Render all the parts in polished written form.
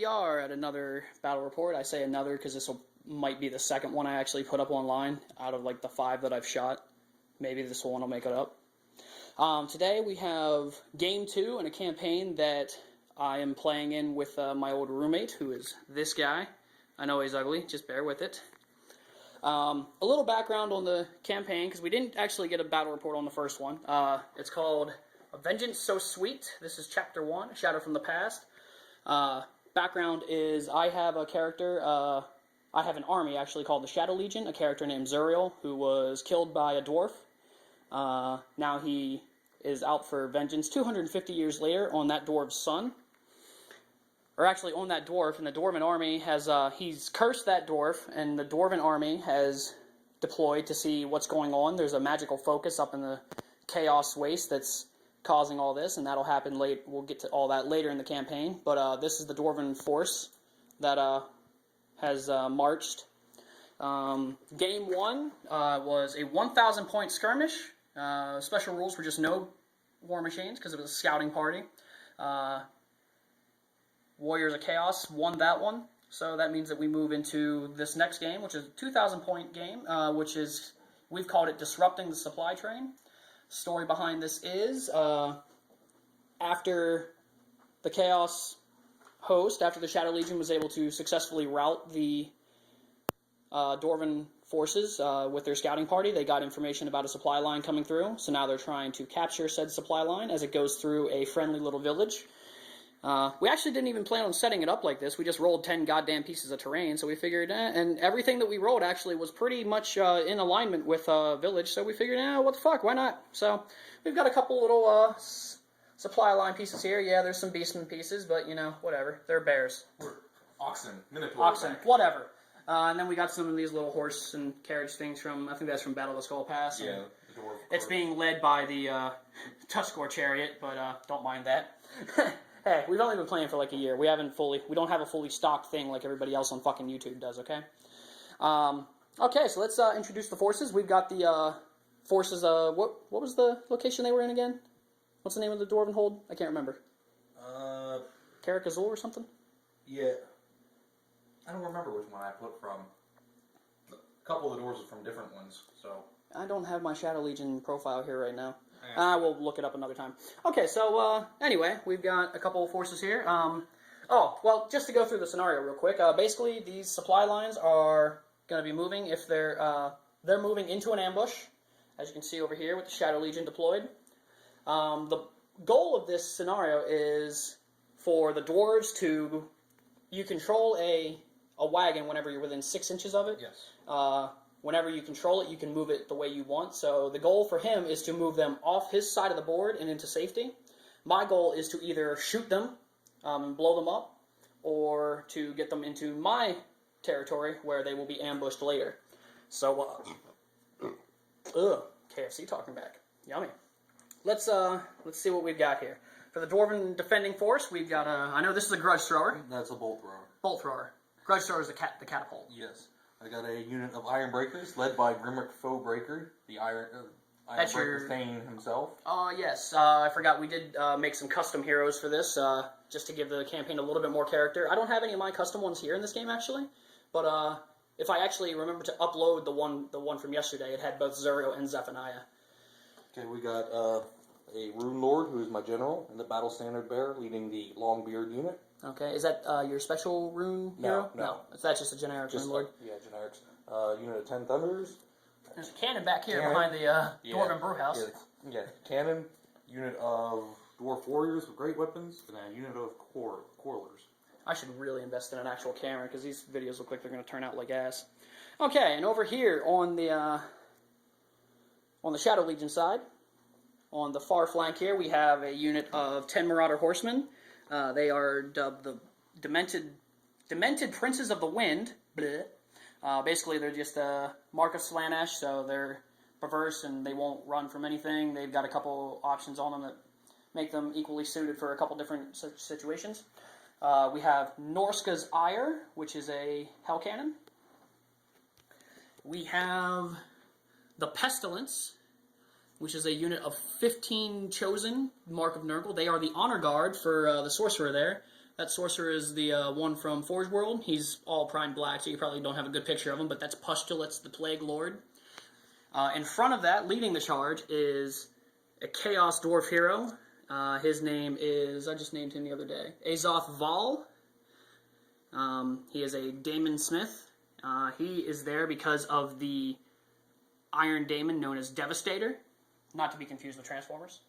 we are at another battle report. I say another because this might be the second one I actually put up online out of like the 5 that I've shot. Maybe this one will make it up. Today we have Game 2 in a campaign that I am playing in with my old roommate, who is this guy. I know he's ugly, just bear with it. A little background on the campaign, because we didn't actually get a battle report on the first one. It's called A Vengeance So Sweet. This is Chapter 1, Shadow from the Past. Background is I have a character, I have an army actually called the Shadow Legion, a character named Zuriel, who was killed by a dwarf. Now he is out for vengeance 250 years later on that dwarf's son. Or actually on that dwarf, and the Dwarven army has, he's cursed that dwarf, and the Dwarven army has deployed to see what's going on. There's a magical focus up in the Chaos Waste that's causing all this, and that'll happen late. We'll get to all that later in the campaign, but this is the Dwarven force that has marched. Game 1 was a 1,000 point skirmish. Special rules were just no war machines, because it was a scouting party. Warriors of Chaos won that one, so that means that we move into this next game, which is a 2,000 point game, which is, we've called it Disrupting the Supply Train. Story behind this is, after the Chaos host, after the Shadow Legion was able to successfully rout the Dwarven forces with their scouting party, they got information about a supply line coming through, so now they're trying to capture said supply line as it goes through a friendly little village. We actually didn't even plan on setting it up like this. We just rolled 10 goddamn pieces of terrain, so we figured, and everything that we rolled actually was pretty much in alignment with village, so we figured, what the fuck, why not? So we've got a couple little supply line pieces here. Yeah, there's some beastman pieces, but, you know, whatever. They're bears. Or oxen. Oxen, whatever. And then we got some of these little horse and carriage things from, I think that's from Battle of the Skull Pass. Yeah, the dwarf. It's being led by the Tuskor chariot, but don't mind that. Hey, we've only been playing for like a year. We don't have a fully stocked thing like everybody else on fucking YouTube does, okay? Okay, so let's introduce the forces. We've got the forces, what was the location they were in again? What's the name of the Dwarven hold? I can't remember. Karak Azul or something? Yeah. I don't remember which one I put from. A couple of the doors are from different ones, so. I don't have my Shadow Legion profile here right now. We'll look it up another time. Okay, so anyway, we've got a couple of forces here. Oh, well, just to go through the scenario real quick. Basically, these supply lines are going to be moving if they're moving into an ambush, as you can see over here with the Shadow Legion deployed. The goal of this scenario is for the dwarves to, you control a wagon whenever you're within 6 inches of it. Yes. Whenever you control it, you can move it the way you want. So the goal for him is to move them off his side of the board and into safety. My goal is to either shoot them and blow them up, or to get them into my territory where they will be ambushed later. So, KFC talking back. Yummy. Let's see what we've got here. For the Dwarven defending force, we've got I know this is a grudge thrower. That's a bolt thrower. Bolt thrower. Grudge thrower is the catapult. Yes. I got a unit of Iron Breakers, led by Grimrick Foe Breaker, the Iron Breaker Thane himself. Yes. I forgot we did make some custom heroes for this, just to give the campaign a little bit more character. I don't have any of my custom ones here in this game, actually, but if I actually remember to upload the one from yesterday, it had both Zuriel and Zephaniah. Okay, we got a Rune Lord, who is my general, and the Battle Standard Bearer, leading the Longbeard unit. Okay, is that your special rune hero? No. Is that just a generic Rune Lord? Yeah, generics. Unit of 10 Thunderers. There's a cannon back here behind the Dwarven Brewhouse. Yeah, cannon. Unit of Dwarf Warriors with great weapons, and a unit of Quarlers. I should really invest in an actual camera, because these videos look like they're going to turn out like ass. Okay, and over here on the Shadow Legion side, on the far flank here, we have a unit of 10 Marauder Horsemen. They are dubbed the Demented Princes of the Wind. Basically, they're just a Mark of Slaanesh, so they're perverse and they won't run from anything. They've got a couple options on them that make them equally suited for a couple different situations. We have Norska's Ire, which is a Hell Cannon. We have the Pestilence, which is a unit of 15 chosen, Mark of Nurgle. They are the honor guard for the sorcerer there. That sorcerer is the one from Forge World. He's all primed black, so you probably don't have a good picture of him, but that's Pustulates, the Plague Lord. In front of that, leading the charge, is a Chaos Dwarf hero. His name is, I just named him the other day, Azoth Val. He is a Daemon Smith. He is there because of the Iron Daemon known as Devastator, not to be confused with Transformers.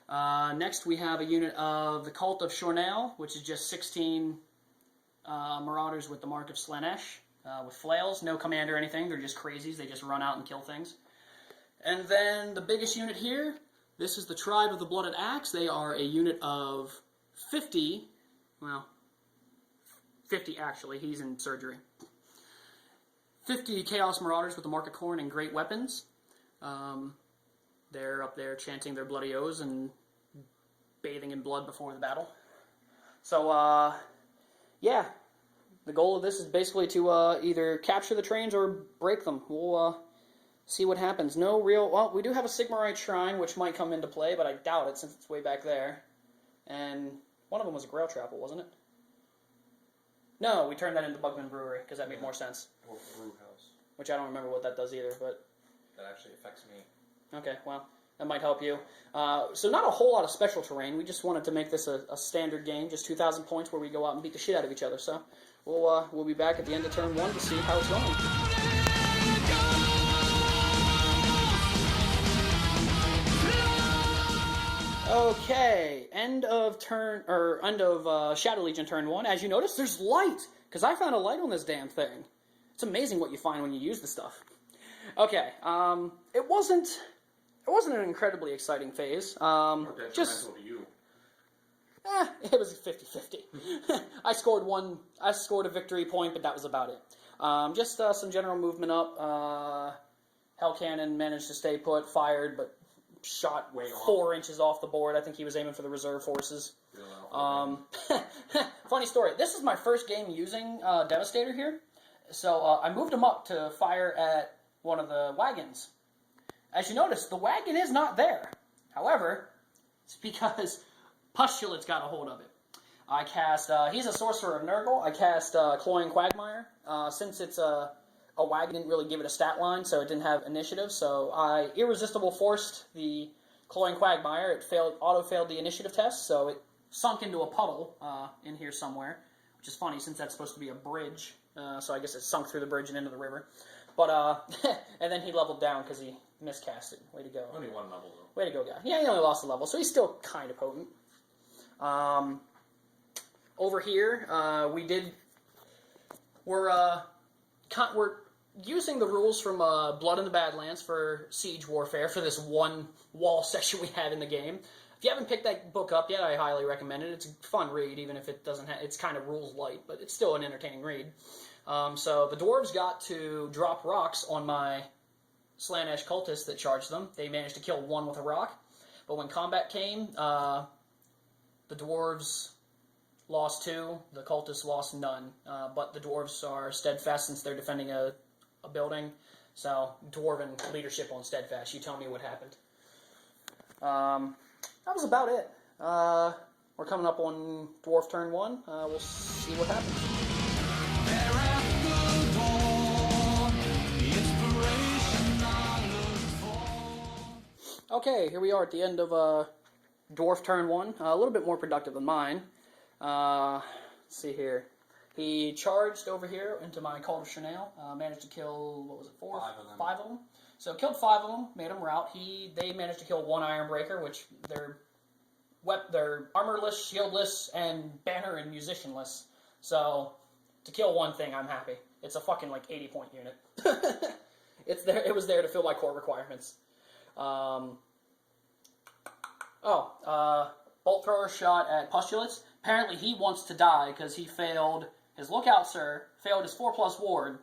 Next, we have a unit of the Cult of Shornell, which is just 16 Marauders with the Mark of Slanesh, with flails. No command or anything. They're just crazies. They just run out and kill things. And then the biggest unit here, this is the Tribe of the Blooded Axe. They are a unit of 50, well, 50 actually. He's in surgery. 50 Chaos Marauders with the Mark of Khorne and great weapons. They're up there chanting their bloody oaths and bathing in blood before the battle. So, yeah. The goal of this is basically to either capture the trains or break them. We'll see what happens. No real... Well, we do have a Sigmarite Shrine, which might come into play, but I doubt it since it's way back there. And one of them was a Grail Chapel, wasn't it? No, we turned that into Bugman Brewery, because that made more sense. Or Brew House. Which I don't remember what that does either, but... That actually affects me. Okay, well, that might help you. So not a whole lot of special terrain. We just wanted to make this a standard game, just 2,000 points where we go out and beat the shit out of each other. So we'll be back at the end of turn 1 to see how it's going. Okay, end of Shadow Legion turn 1. As you notice, there's light, because I found a light on this damn thing. It's amazing what you find when you use the stuff. Okay, it wasn't an incredibly exciting phase. Just to you. It was 50-50. I scored a victory point, but that was about it. Just some general movement up. Hell Cannon managed to stay put, fired, but shot way 4 inches off the board. I think he was aiming for the reserve forces. Funny story. This is my first game using Devastator here. So I moved him up to fire at one of the wagons. As you notice, the wagon is not there. However, it's because Pustulate's got a hold of it. I cast, he's a sorcerer of Nurgle. I cast Cloying Quagmire. Since it's a wagon, didn't really give it a stat line, so it didn't have initiative. So I irresistible forced the Cloying Quagmire. It auto-failed the initiative test, so it sunk into a puddle in here somewhere, which is funny since that's supposed to be a bridge. So I guess it sunk through the bridge and into the river. But, and then he leveled down because he miscast it. Way to go. Only one level, though. Way to go, guy. Yeah, he only lost a level, so he's still kind of potent. Over here, we're using the rules from Blood in the Badlands for Siege Warfare for this one wall section we have in the game. If you haven't picked that book up yet, I highly recommend it. It's a fun read, even if it doesn't have, it's kind of rules light, but it's still an entertaining read. So the dwarves got to drop rocks on my Slanesh cultists that charged them. They managed to kill 1 with a rock, but when combat came, the dwarves lost 2, the cultists lost none. But the dwarves are steadfast since they're defending a building. So dwarven leadership on steadfast. You tell me what happened. That was about it. We're coming up on dwarf turn 1. We'll see what happens. Okay, here we are at the end of dwarf turn 1. A little bit more productive than mine. Let's see here. He charged over here into my Cult of Shornell. Managed to kill, what was it, 4? 5 of them. So killed 5 of them, made them rout. They managed to kill 1 Ironbreaker, which they're armorless, shieldless, and banner and musicianless. So to kill 1 thing, I'm happy. It's a fucking like 80-point unit. It's there. It was there to fill my core requirements. Bolt thrower shot at Pustulates. Apparently he wants to die because he failed his Lookout Sir, failed his 4+ ward.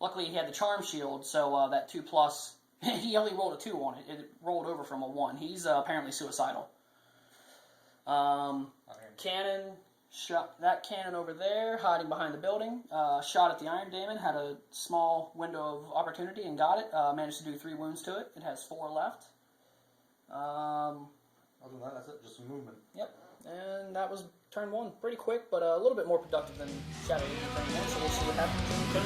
Luckily he had the Charm Shield, so that 2+, he only rolled a 2 on it. It rolled over from a 1. He's apparently suicidal. Cannon shot that cannon over there, hiding behind the building. Shot at the Iron Daemon, had a small window of opportunity and got it. Managed to do 3 wounds to it. It has 4 left. Other than that, that's it. Just some movement. Yep. and that was turn 1. Pretty quick, but a little bit more productive than Shadow Legion turn 1, so we'll see what happens in turn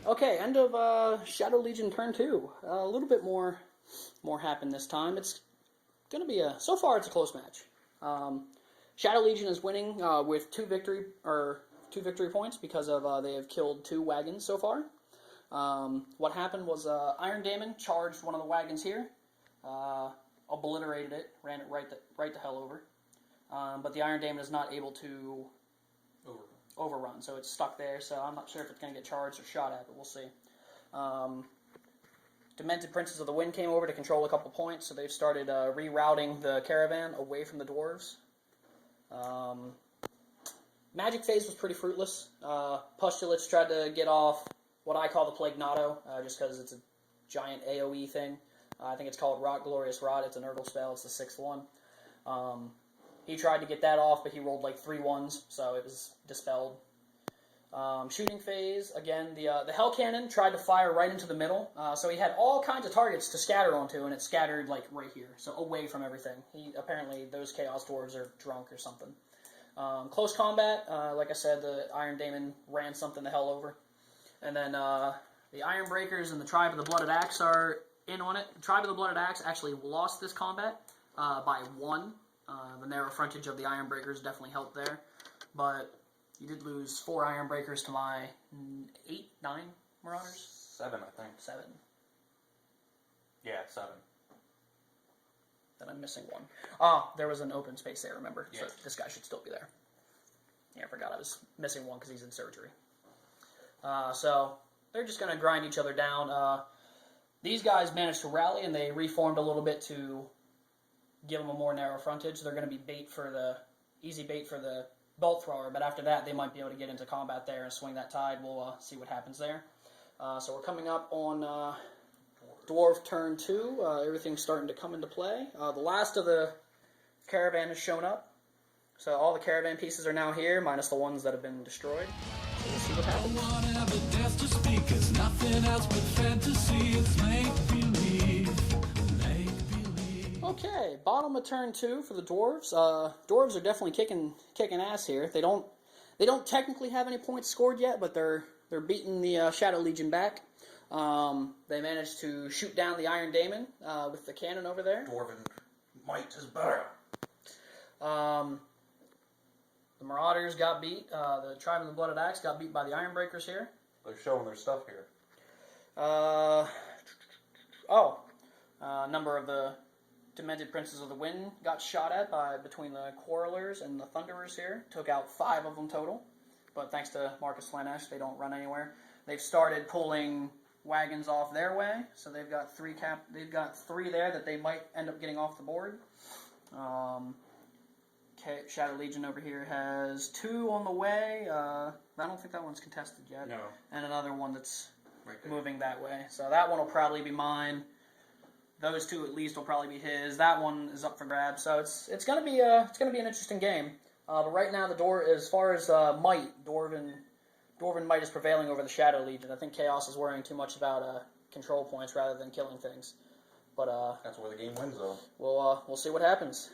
2. Okay, end of Shadow Legion turn 2. A little bit more happened this time. It's going to be so far it's a close match. Shadow Legion is winning with two victory points because of they have killed 2 wagons so far. What happened was Iron Daemon charged one of the wagons here, obliterated it, ran it right the hell over. But the Iron Daemon is not able to overrun, so it's stuck there. So I'm not sure if it's going to get charged or shot at, but we'll see. Demented Princes of the Wind came over to control a couple points, so they've started rerouting the caravan away from the dwarves. Magic phase was pretty fruitless. Pustulates tried to get off what I call the Plagnado, just because it's a giant AoE thing. I think it's called Rot, Glorious Rot. It's an Nurgle spell. It's the 6th one. He tried to get that off, but he rolled like 3 1s, so it was dispelled. Shooting phase, again, the Hell Cannon tried to fire right into the middle, so he had all kinds of targets to scatter onto, and it scattered like right here, so away from everything. Apparently those Chaos Dwarves are drunk or something. Close combat, like I said, the Iron Daemon ran something the hell over. And then the Iron Breakers and the Tribe of the Blooded Axe are in on it. The Tribe of the Blooded Axe actually lost this combat by 1. The narrow frontage of the Iron Breakers definitely helped there. But you did lose 4 Iron Breakers to my 8, 9 Marauders? 7, I think. 7. Yeah, 7. Then I'm missing 1. There was an open space there, remember? Yeah. So this guy should still be there. Yeah, I forgot I was missing 1 because he's in surgery. So they're just going to grind each other down. These guys managed to rally, and they reformed a little bit to give them a more narrow frontage. They're going to be easy bait for the bolt thrower, but after that they might be able to get into combat there and swing that tide. We'll see what happens there. So we're coming up on Dwarf turn 2. Everything's starting to come into play. The last of the caravan has shown up. So all the caravan pieces are now here, minus the ones that have been destroyed. So we'll see what happens. Okay, bottom of turn 2 for the dwarves. Dwarves are definitely kicking ass here. They don't technically have any points scored yet, but they're beating the Shadow Legion back. They managed to shoot down the Iron Daemon with the cannon over there. Dwarven might is better. The Marauders got beat. The Tribe of the Blooded Axe got beat by the Iron Breakers here. They're showing their stuff here. A number of the Demented Princes of the Wind got shot at between the Quarrelers and the Thunderers here. Took out 5 of them total. But thanks to Marcus Slanesh, they don't run anywhere. They've started pulling wagons off their way, so they've got 3 there that they might end up getting off the board. Shadow Legion over here has 2 on the way. I don't think that one's contested yet. No. And another one that's right there. moving that way. So that one will probably be mine. Those 2 at least will probably be his. That one is up for grabs. So it's gonna be an interesting game. But right now as far as might, Dwarven might is prevailing over the Shadow Legion. I think Chaos is worrying too much about control points rather than killing things. But that's where the game wins, though. We'll see what happens.